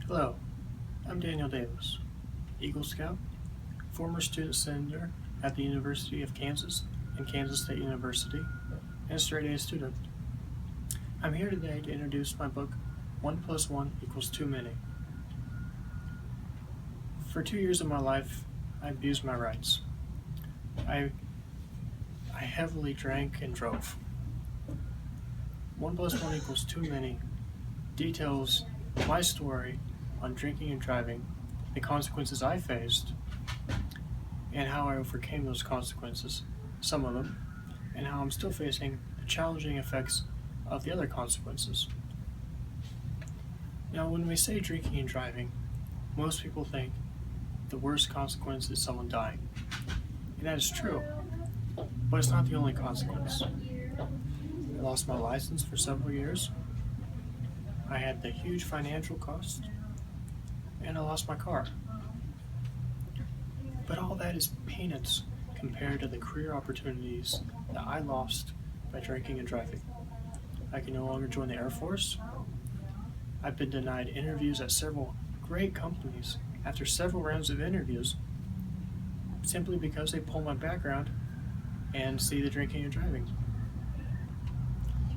Hello, I'm Daniel Davis, Eagle Scout, former student senator at the University of Kansas and Kansas State University, and a straight A student. I'm here today to introduce my book, 1 plus 1 equals Too Many. For 2 years of my life, I abused my rights. I heavily drank and drove. 1 plus 1 equals Too Many details my story on drinking and driving, the consequences I faced, and how I overcame those consequences, some of them, and how I'm still facing the challenging effects of the other consequences. Now, when we say drinking and driving, most people think the worst consequence is someone dying. And that is true, but it's not the only consequence. I lost my license for several years. I had the huge financial cost, and I lost my car. But all that is peanuts compared to the career opportunities that I lost by drinking and driving. I can no longer join the Air Force. I've been denied interviews at several great companies after several rounds of interviews simply because they pull my background and see the drinking and driving.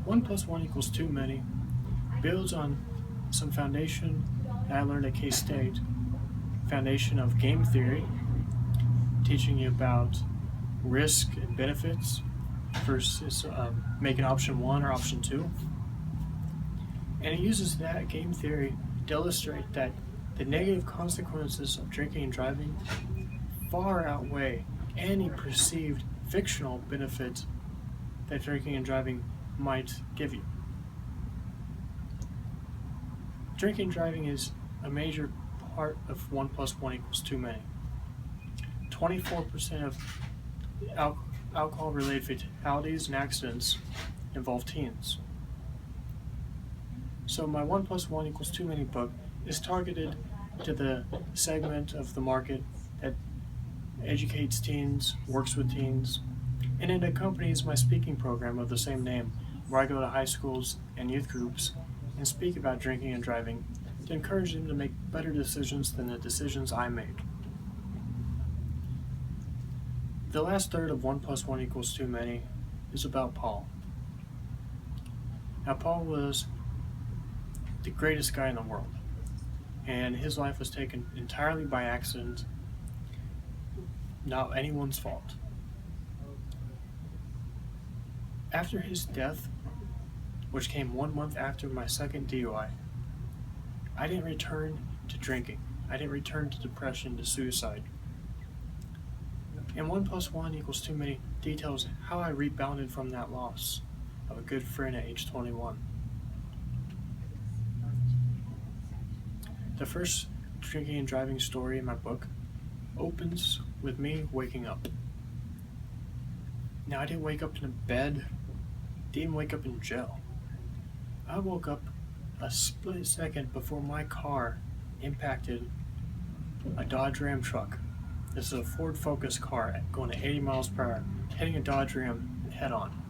1 plus 1 equals Too Many builds on some foundation that I learned at K-State, foundation of game theory, teaching you about risk and benefits versus making option 1 or option 2. And it uses that game theory to illustrate that the negative consequences of drinking and driving far outweigh any perceived fictional benefit that drinking and driving might give you. Drinking and driving is a major part of 1 plus 1 equals Too Many. 24% of alcohol-related fatalities and accidents involve teens. So my 1 plus 1 equals Too Many book is targeted to the segment of the market that educates teens, works with teens, and it accompanies my speaking program of the same name, where I go to high schools and youth groups and speak about drinking and driving to encourage them to make better decisions than the decisions I made. The last third of 1 plus 1 equals Too Many is about Paul. Now, Paul was the greatest guy in the world, and his life was taken entirely by accident, not anyone's fault. After his death, which came 1 month after my second DUI, I didn't return to drinking. I didn't return to depression, to suicide. And 1 plus 1 equals Too Many details how I rebounded from that loss of a good friend at age 21. The first drinking and driving story in my book opens with me waking up. Now, I didn't wake up in a bed, didn't wake up in jail. I woke up a split second before my car impacted a Dodge Ram truck. This is a Ford Focus car going at 80 miles per hour, hitting a Dodge Ram head on.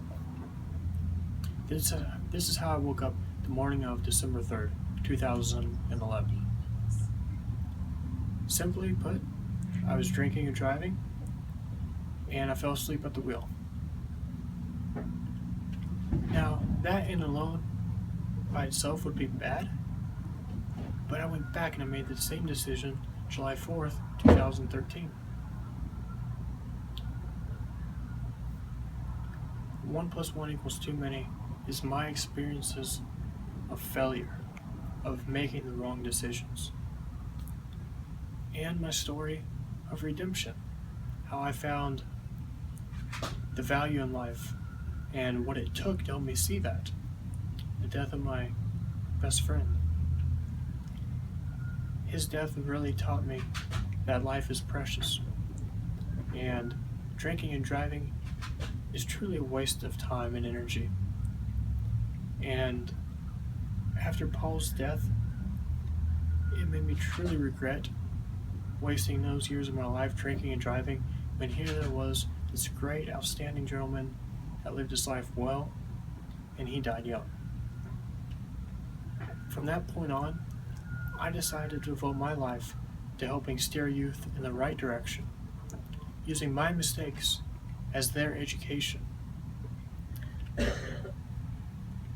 This is how I woke up the morning of December 3rd, 2011. Simply put, I was drinking and driving, and I fell asleep at the wheel. Now, that in alone by itself would be bad, but I went back and I made the same decision July 4th, 2013. 1 plus 1 equals Too Many is my experiences of failure, of making the wrong decisions, and my story of redemption, how I found the value in life and what it took to help me see that. The death of my best friend. His death really taught me that life is precious, and drinking and driving is truly a waste of time and energy. And after Paul's death, it made me truly regret wasting those years of my life drinking and driving, when here there was this great, outstanding gentleman that lived his life well, and he died young. From that point on, I decided to devote my life to helping steer youth in the right direction, using my mistakes as their education.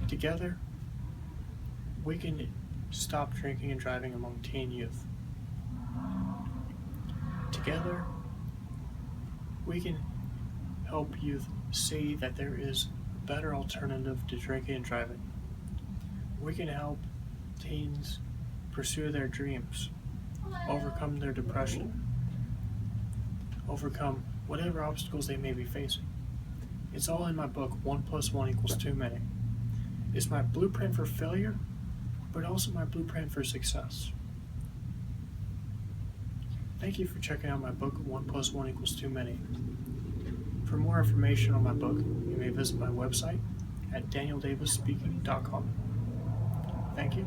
Together, we can stop drinking and driving among teen youth. Together, we can help youth see that there is a better alternative to drinking and driving. We can help teens pursue their dreams, overcome their depression, overcome whatever obstacles they may be facing. It's all in my book, 1 + 1 = Too Many. It's my blueprint for failure, but also my blueprint for success. Thank you for checking out my book, 1 + 1 = Too Many. For more information on my book, you may visit my website at danieldavisspeaking.com. Thank you.